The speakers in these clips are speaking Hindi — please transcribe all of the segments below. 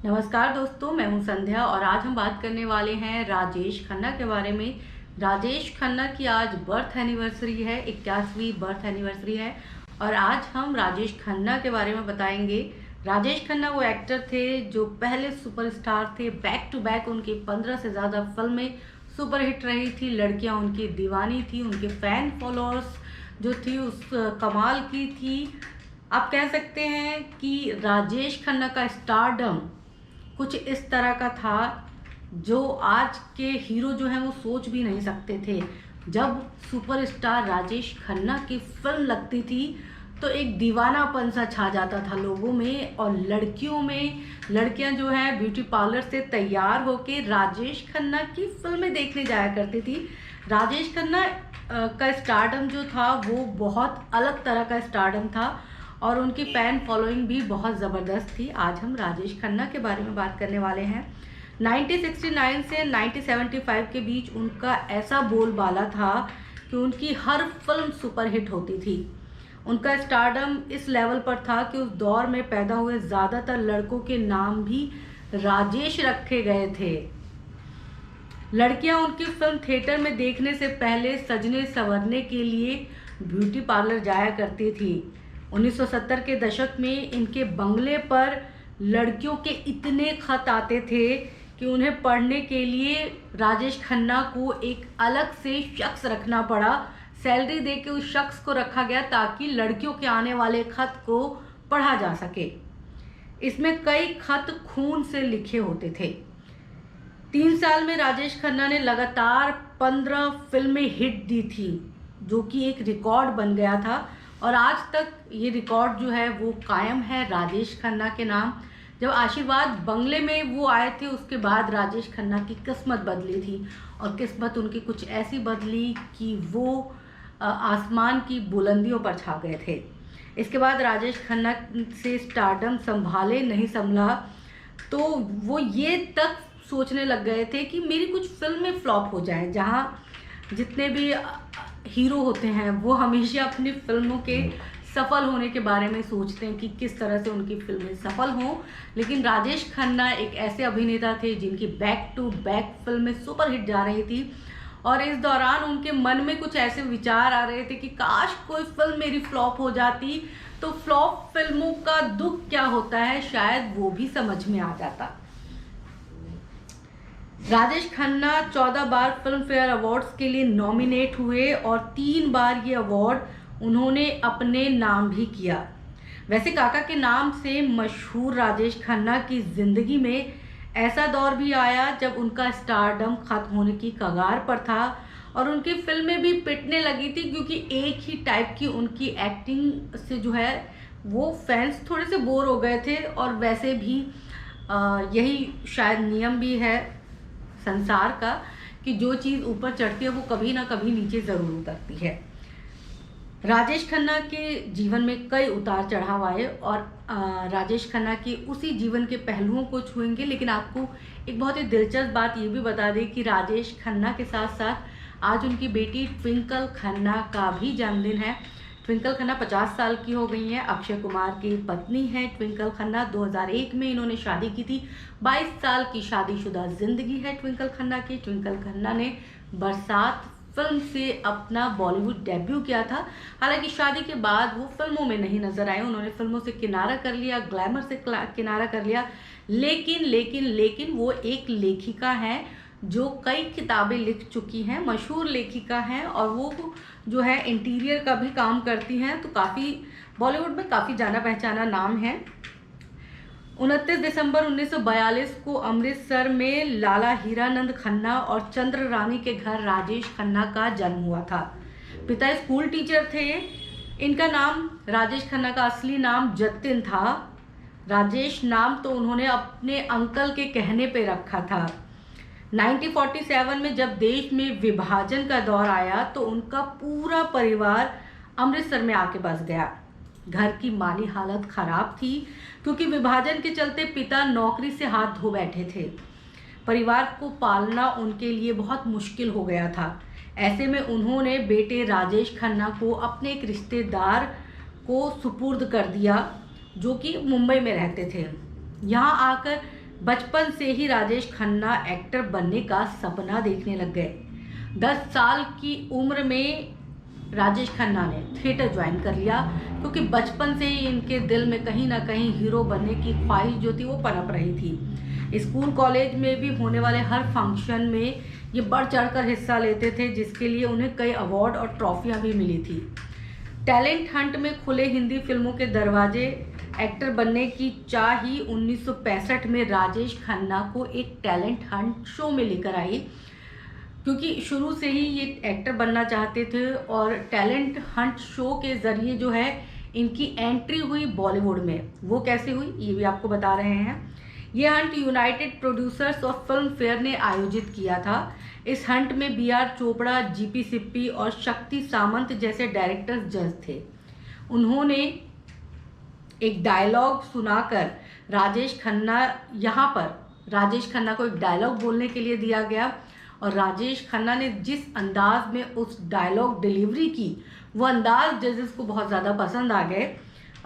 नमस्कार दोस्तों, मैं हूं संध्या और आज हम बात करने वाले हैं राजेश खन्ना के बारे में। राजेश खन्ना की आज बर्थ एनिवर्सरी है, 81वीं बर्थ एनिवर्सरी है और आज हम राजेश खन्ना के बारे में बताएंगे। राजेश खन्ना वो एक्टर थे जो पहले सुपरस्टार थे। बैक टू बैक उनकी 15 से ज़्यादा फिल्में सुपरहिट रही थी। लड़कियां उनकी दीवानी थी, उनके फैन फॉलोअर्स जो थी उस कमाल की थी। आप कह सकते हैं कि राजेश खन्ना का स्टारडम कुछ इस तरह का था जो आज के हीरो जो हैं वो सोच भी नहीं सकते थे। जब सुपरस्टार राजेश खन्ना की फिल्म लगती थी तो एक दीवानापन सा छा जाता था लोगों में और लड़कियों में। लड़कियां जो हैं ब्यूटी पार्लर से तैयार होके राजेश खन्ना की फिल्में देखने जाया करती थी। राजेश खन्ना का स्टारडम जो था वो बहुत अलग तरह का स्टारडम था और उनकी फ़ैन फॉलोइंग भी बहुत ज़बरदस्त थी। आज हम राजेश खन्ना के बारे में बात करने वाले हैं। 1969 से 1975 के बीच उनका ऐसा बोलबाला था कि उनकी हर फिल्म सुपरहिट होती थी। उनका स्टारडम इस लेवल पर था कि उस दौर में पैदा हुए ज़्यादातर लड़कों के नाम भी राजेश रखे गए थे। लड़कियां उनकी फिल्म थिएटर में देखने से पहले सजने संवरने के लिए ब्यूटी पार्लर जाया करती थी। 1970 के दशक में इनके बंगले पर लड़कियों के इतने खत आते थे कि उन्हें पढ़ने के लिए राजेश खन्ना को एक अलग से शख्स रखना पड़ा। सैलरी दे के उस शख्स को रखा गया ताकि लड़कियों के आने वाले खत को पढ़ा जा सके। इसमें कई खत खून से लिखे होते थे। 3 साल में राजेश खन्ना ने लगातार 15 फिल्में हिट दी थी, जो कि एक रिकॉर्ड बन गया था और आज तक ये रिकॉर्ड जो है वो कायम है राजेश खन्ना के नाम। जब आशीर्वाद बंगले में वो आए थे उसके बाद राजेश खन्ना की किस्मत बदली थी और किस्मत उनकी कुछ ऐसी बदली कि वो आसमान की बुलंदियों पर छा गए थे। इसके बाद राजेश खन्ना से स्टारडम संभाले नहीं संभला तो वो ये तक सोचने लग गए थे कि मेरी कुछ फिल्में फ्लॉप हो जाएं। जहाँ जितने भी हीरो होते हैं वो हमेशा अपनी फिल्मों के सफल होने के बारे में सोचते हैं कि किस तरह से उनकी फिल्में सफल हों, लेकिन राजेश खन्ना एक ऐसे अभिनेता थे जिनकी बैक टू बैक फिल्में सुपरहिट जा रही थी और इस दौरान उनके मन में कुछ ऐसे विचार आ रहे थे कि काश कोई फिल्म मेरी फ्लॉप हो जाती तो फ्लॉप फिल्मों का दुख क्या होता है शायद वो भी समझ में आ जाता। राजेश खन्ना 14 बार फिल्म फेयर अवार्ड्स के लिए नॉमिनेट हुए और 3 बार ये अवार्ड उन्होंने अपने नाम भी किया। वैसे काका के नाम से मशहूर राजेश खन्ना की ज़िंदगी में ऐसा दौर भी आया जब उनका स्टारडम खत्म होने की कगार पर था और उनकी फिल्में भी पिटने लगी थी, क्योंकि एक ही टाइप की उनकी एक्टिंग से जो है वो फैंस थोड़े से बोर हो गए थे और वैसे भी यही शायद नियम भी है संसार का कि जो चीज़ ऊपर चढ़ती है वो कभी ना कभी नीचे ज़रूर उतरती है। राजेश खन्ना के जीवन में कई उतार चढ़ाव आए और राजेश खन्ना के उसी जीवन के पहलुओं को छुएंगे, लेकिन आपको एक बहुत ही दिलचस्प बात ये भी बता दें कि राजेश खन्ना के साथ साथ आज उनकी बेटी ट्विंकल खन्ना का भी जन्मदिन है। ट्विंकल खन्ना 50 साल की हो गई हैं, अक्षय कुमार की पत्नी हैं ट्विंकल खन्ना। 2001 में इन्होंने शादी की थी। 22 साल की शादीशुदा जिंदगी है ट्विंकल खन्ना की। ट्विंकल खन्ना ने बरसात फिल्म से अपना बॉलीवुड डेब्यू किया था। हालांकि शादी के बाद वो फिल्मों में नहीं नजर आए, उन्होंने फिल्मों से किनारा कर लिया, ग्लैमर से किनारा कर लिया। लेकिन वो एक लेखिका हैं जो कई किताबें लिख चुकी हैं, मशहूर लेखिका हैं और वो जो है इंटीरियर का भी काम करती हैं, तो काफ़ी बॉलीवुड में काफ़ी जाना पहचाना नाम है। 29 दिसंबर 1942 को अमृतसर में लाला हीरानंद खन्ना और चंद्र रानी के घर राजेश खन्ना का जन्म हुआ था। पिता स्कूल टीचर थे। इनका नाम राजेश खन्ना का असली नाम जतिन था। राजेश नाम तो उन्होंने अपने अंकल के कहने पे रखा था। 1947 में जब देश में विभाजन का दौर आया तो उनका पूरा परिवार अमृतसर में आके बस गया। घर की माली हालत खराब थी क्योंकि विभाजन के चलते पिता नौकरी से हाथ धो बैठे थे। परिवार को पालना उनके लिए बहुत मुश्किल हो गया था। ऐसे में उन्होंने बेटे राजेश खन्ना को अपने एक रिश्तेदार को सुपुर्द कर दिया जो कि मुंबई में रहते थे। यहाँ आकर बचपन से ही राजेश खन्ना एक्टर बनने का सपना देखने लग गए। 10 साल की उम्र में राजेश खन्ना ने थिएटर ज्वाइन कर लिया, क्योंकि बचपन से ही इनके दिल में कहीं ना कहीं हीरो बनने की ख्वाहिश जो थी वो पनप रही थी। स्कूल कॉलेज में भी होने वाले हर फंक्शन में ये बढ़ चढ़कर हिस्सा लेते थे, जिसके लिए उन्हें कई अवार्ड और ट्रॉफियां भी मिली थी। टैलेंट हंट में खुले हिंदी फिल्मों के दरवाजे। एक्टर बनने की चाह ही 1965 में राजेश खन्ना को एक टैलेंट हंट शो में लेकर आई, क्योंकि शुरू से ही ये एक्टर बनना चाहते थे। और टैलेंट हंट शो के ज़रिए जो है इनकी एंट्री हुई बॉलीवुड में। वो कैसे हुई ये भी आपको बता रहे हैं। ये हंट यूनाइटेड प्रोड्यूसर्स और फिल्म फेयर ने आयोजित किया था। इस हंट में B.R. चोपड़ा, G.P. सिप्पी और शक्ति सामंत जैसे डायरेक्टर्स जज थे। उन्होंने एक डायलॉग सुनाकर राजेश खन्ना को एक डायलॉग बोलने के लिए दिया गया, और राजेश खन्ना ने जिस अंदाज में उस डायलॉग डिलीवरी की वो अंदाज जजेस को बहुत ज़्यादा पसंद आ गए।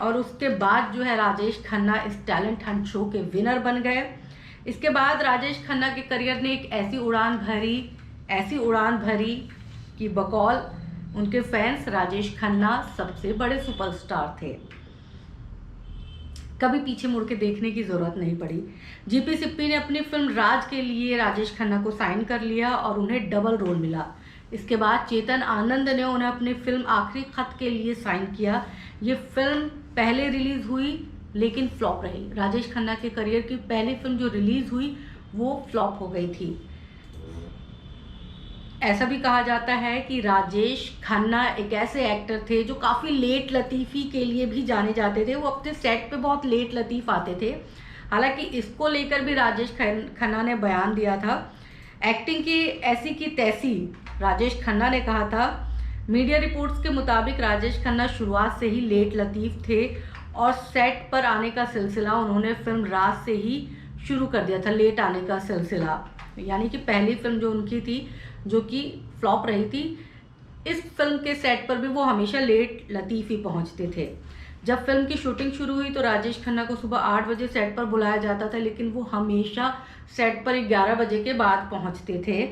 और उसके बाद जो है राजेश खन्ना इस टैलेंट हंट शो के विनर बन गए। इसके बाद राजेश खन्ना के करियर ने एक ऐसी उड़ान भरी कि बकौल उनके फैंस राजेश खन्ना सबसे बड़े सुपरस्टार थे। कभी पीछे मुड़ के देखने की ज़रूरत नहीं पड़ी। G.P. सिप्पी ने अपनी फिल्म राज के लिए राजेश खन्ना को साइन कर लिया और उन्हें डबल रोल मिला। इसके बाद चेतन आनंद ने उन्हें अपनी फिल्म आखिरी खत के लिए साइन किया। ये फिल्म पहले रिलीज़ हुई लेकिन फ्लॉप रही। राजेश खन्ना के करियर की पहली फिल्म जो रिलीज़ हुई वो फ्लॉप हो गई थी। ऐसा भी कहा जाता है कि राजेश खन्ना एक ऐसे एक्टर थे जो काफ़ी लेट लतीफ़ी के लिए भी जाने जाते थे। वो अपने सेट पे बहुत लेट लतीफ़ आते थे। हालांकि इसको लेकर भी राजेश खन्ना ने बयान दिया था। एक्टिंग की ऐसी की तैसी राजेश खन्ना ने कहा था। मीडिया रिपोर्ट्स के मुताबिक राजेश खन्ना शुरुआत से ही लेट लतीफ़ थे और सेट पर आने का सिलसिला उन्होंने फिल्म राज से ही शुरू कर दिया था। लेट आने का सिलसिला यानी कि पहली फिल्म जो उनकी थी जो कि फ्लॉप रही थी, इस फिल्म के सेट पर भी वो हमेशा लेट लतीफ़ ही पहुंचते थे। जब फिल्म की शूटिंग शुरू हुई तो राजेश खन्ना को सुबह 8 बजे सेट पर बुलाया जाता था, लेकिन वो हमेशा सेट पर 11 बजे के बाद पहुंचते थे।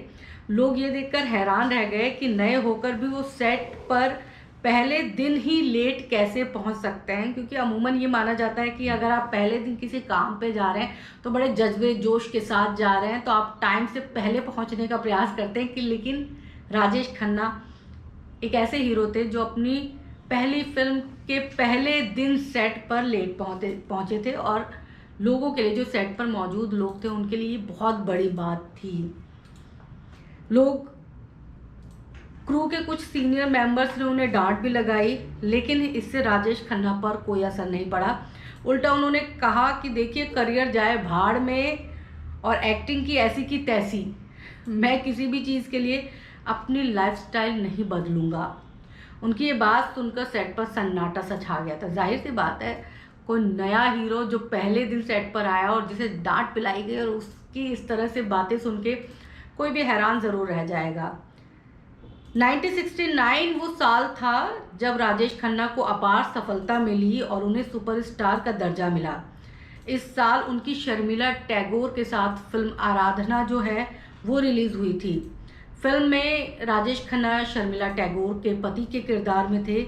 लोग ये देखकर हैरान रह गए कि नए होकर भी वो सेट पर पहले दिन ही लेट कैसे पहुंच सकते हैं, क्योंकि अमूमन ये माना जाता है कि अगर आप पहले दिन किसी काम पे जा रहे हैं तो बड़े जज्बे जोश के साथ जा रहे हैं तो आप टाइम से पहले पहुंचने का प्रयास करते हैं कि लेकिन राजेश खन्ना एक ऐसे हीरो थे जो अपनी पहली फिल्म के पहले दिन सेट पर लेट पहुंचे थे, और लोगों के लिए, जो सेट पर मौजूद लोग थे, उनके लिए बहुत बड़ी बात थी। क्रू के कुछ सीनियर मेंबर्स ने उन्हें डांट भी लगाई, लेकिन इससे राजेश खन्ना पर कोई असर नहीं पड़ा। उल्टा उन्होंने कहा कि देखिए, करियर जाए भाड़ में और एक्टिंग की ऐसी की तैसी, मैं किसी भी चीज़ के लिए अपनी लाइफस्टाइल नहीं बदलूंगा। उनकी ये बात सुनकर सेट पर सन्नाटा सा छा गया था। जाहिर सी बात है, कोई नया हीरो जो पहले दिन सेट पर आया और जिसे डांट पिलाई गई और उसकी इस तरह से बातें सुन के कोई भी हैरान ज़रूर रह जाएगा। 1969 वो साल था जब राजेश खन्ना को अपार सफलता मिली और उन्हें सुपरस्टार का दर्जा मिला। इस साल उनकी शर्मिला टैगोर के साथ फिल्म आराधना जो है वो रिलीज़ हुई थी। फिल्म में राजेश खन्ना शर्मिला टैगोर के पति के किरदार में थे,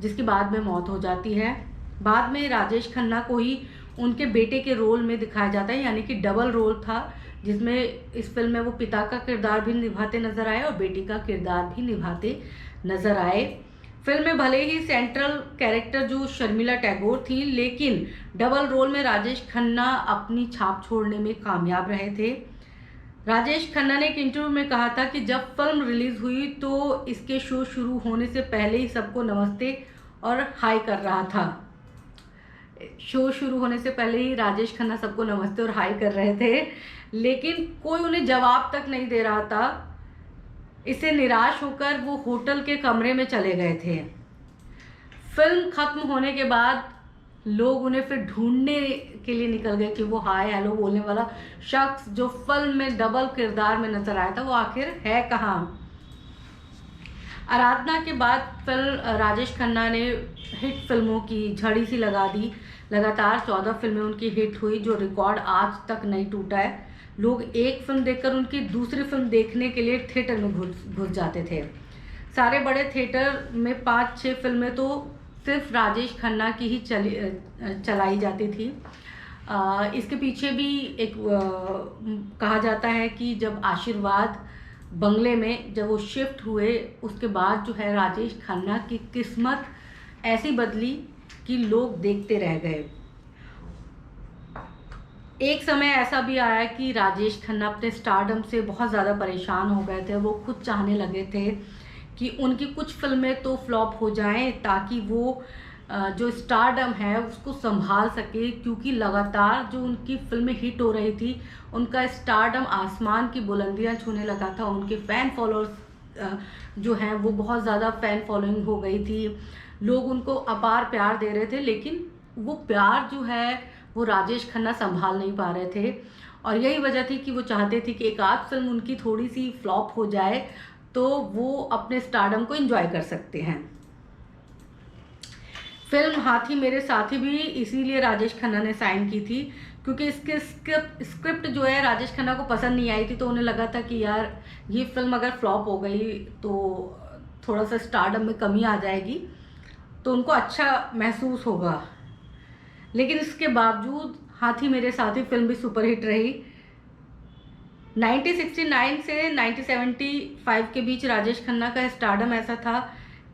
जिसकी बाद में मौत हो जाती है। बाद में राजेश खन्ना को ही उनके बेटे के रोल में दिखाया जाता है, यानी कि डबल रोल था, जिसमें इस फिल्म में वो पिता का किरदार भी निभाते नजर आए और बेटी का किरदार भी निभाते नजर आए। फिल्म में भले ही सेंट्रल कैरेक्टर जो शर्मिला टैगोर थी, लेकिन डबल रोल में राजेश खन्ना अपनी छाप छोड़ने में कामयाब रहे थे। राजेश खन्ना ने एक इंटरव्यू में कहा था कि जब फिल्म रिलीज हुई तो इसके शो शुरू होने से पहले ही सबको नमस्ते और हाय कर रहा था। शो शुरू होने से पहले ही राजेश खन्ना सबको नमस्ते और हाय कर रहे थे, लेकिन कोई उन्हें जवाब तक नहीं दे रहा था। इससे निराश होकर वो होटल के कमरे में चले गए थे। फिल्म खत्म होने के बाद लोग उन्हें फिर ढूंढने के लिए निकल गए कि वो हाय हेलो बोलने वाला शख्स जो फिल्म में डबल किरदार में नजर आया था वो आखिर है कहाँ। आराधना के बाद फिल्म राजेश खन्ना ने हिट फिल्मों की झड़ी सी लगा दी। लगातार 14 फिल्में उनकी हिट हुई, जो रिकॉर्ड आज तक नहीं टूटा है। लोग एक फिल्म देखकर उनकी दूसरी फिल्म देखने के लिए थिएटर में घुस जाते थे। सारे बड़े थिएटर में 5-6 फिल्में तो सिर्फ राजेश खन्ना की ही चलाई जाती थी। इसके पीछे भी एक कहा जाता है कि जब आशीर्वाद बंगले में जब वो शिफ्ट हुए, उसके बाद जो है राजेश खन्ना की किस्मत ऐसी बदली कि लोग देखते रह गए। एक समय ऐसा भी आया कि राजेश खन्ना अपने स्टारडम से बहुत ज़्यादा परेशान हो गए थे। वो खुद चाहने लगे थे कि उनकी कुछ फिल्में तो फ्लॉप हो जाएं ताकि वो जो स्टारडम है उसको संभाल सके, क्योंकि लगातार जो उनकी फिल्में हिट हो रही थी, उनका स्टारडम आसमान की बुलंदियां छूने लगा था। उनके फ़ैन फॉलोअर्स जो हैं वो बहुत ज़्यादा फ़ैन फॉलोइंग हो गई थी। लोग उनको अपार प्यार दे रहे थे, लेकिन वो प्यार जो है वो राजेश खन्ना संभाल नहीं पा रहे थे। और यही वजह थी कि वो चाहते थे कि एक आध फिल्म उनकी थोड़ी सी फ्लॉप हो जाए तो वो अपने स्टारडम को एंजॉय कर सकते हैं। फिल्म हाथी मेरे साथी भी इसीलिए राजेश खन्ना ने साइन की थी, क्योंकि इसके स्क्रिप्ट जो है राजेश खन्ना को पसंद नहीं आई थी। तो उन्हें लगा था कि यार ये फिल्म अगर फ्लॉप हो गई तो थोड़ा सा स्टारडम में कमी आ जाएगी, तो उनको अच्छा महसूस होगा। लेकिन इसके बावजूद हाथी मेरे साथी फिल्म भी सुपरहिट रही। 1969 से 1975 के बीच राजेश खन्ना का स्टारडम ऐसा था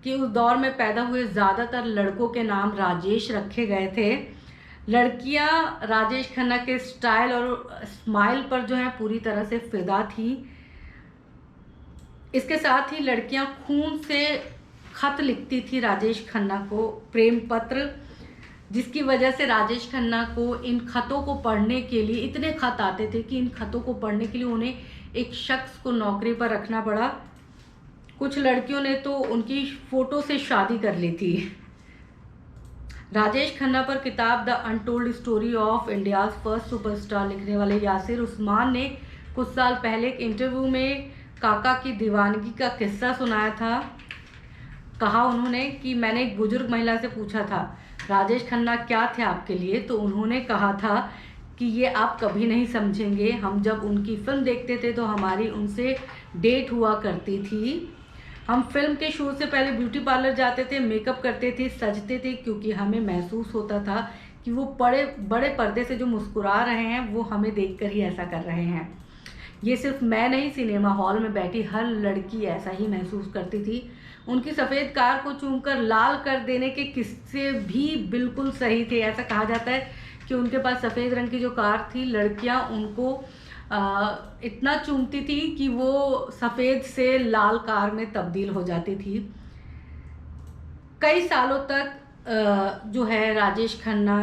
कि उस दौर में पैदा हुए ज़्यादातर लड़कों के नाम राजेश रखे गए थे। लड़कियां राजेश खन्ना के स्टाइल और स्माइल पर जो है पूरी तरह से फिदा थी। इसके साथ ही लड़कियां खून से खत लिखती थी राजेश खन्ना को, प्रेम पत्र, जिसकी वजह से राजेश खन्ना को इन खतों को पढ़ने के लिए इतने खत आते थे कि इन खतों को पढ़ने के लिए उन्हें एक शख्स को नौकरी पर रखना पड़ा। कुछ लड़कियों ने तो उनकी फ़ोटो से शादी कर ली थी। राजेश खन्ना पर किताब the untold story of India's first superstar लिखने वाले यासिर उस्मान ने कुछ साल पहले एक इंटरव्यू में काका की दीवानगी का किस्सा सुनाया था। कहा उन्होंने कि मैंने एक बुजुर्ग महिला से पूछा था, राजेश खन्ना क्या थे आपके लिए? तो उन्होंने कहा था कि ये आप कभी नहीं समझेंगे। हम जब उनकी फिल्म देखते थे तो हमारी उनसे डेट हुआ करती थी। हम फिल्म के शो से पहले ब्यूटी पार्लर जाते थे, मेकअप करते थे, सजते थे, क्योंकि हमें महसूस होता था कि वो बड़े बड़े पर्दे से जो मुस्कुरा रहे हैं वो हमें देखकर ही ऐसा कर रहे हैं। ये सिर्फ मैं नहीं, सिनेमा हॉल में बैठी हर लड़की ऐसा ही महसूस करती थी। उनकी सफ़ेद कार को चूमकर लाल कर देने के किस्से भी बिल्कुल सही थे। ऐसा कहा जाता है कि उनके पास सफ़ेद रंग की जो कार थी, लड़कियां उनको इतना चूमती थी कि वो सफ़ेद से लाल कार में तब्दील हो जाती थी। कई सालों तक जो है राजेश खन्ना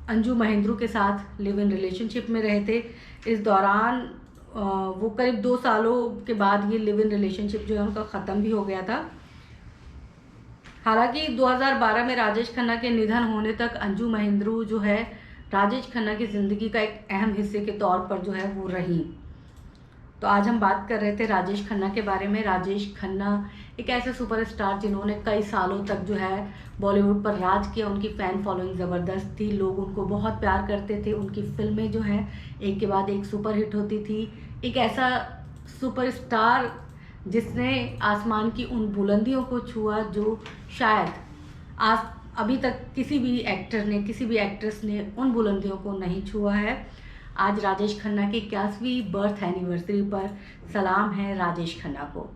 अंजू महेंद्रू के साथ लिव इन रिलेशनशिप में रहे थे। इस दौरान वो करीब 2 सालों के बाद ये लिव इन रिलेशनशिप जो है उनका ख़त्म भी हो गया था। हालांकि 2012 में राजेश खन्ना के निधन होने तक अंजू महेंद्रू जो है राजेश खन्ना की ज़िंदगी का एक अहम हिस्से के तौर पर जो है वो रही। तो आज हम बात कर रहे थे राजेश खन्ना के बारे में। राजेश खन्ना एक ऐसे सुपरस्टार जिन्होंने कई सालों तक जो है बॉलीवुड पर राज किया। उनकी फ़ैन फॉलोइंग ज़बरदस्त थी, लोग उनको बहुत प्यार करते थे। उनकी फिल्में जो हैं एक के बाद एक सुपरहिट होती थी। एक ऐसा सुपरस्टार जिसने आसमान की उन बुलंदियों को छुआ जो शायद आज अभी तक किसी भी एक्टर ने, किसी भी एक्ट्रेस ने उन बुलंदियों को नहीं छुआ है। आज राजेश खन्ना की 81वीं बर्थ एनिवर्सरी पर सलाम है राजेश खन्ना को।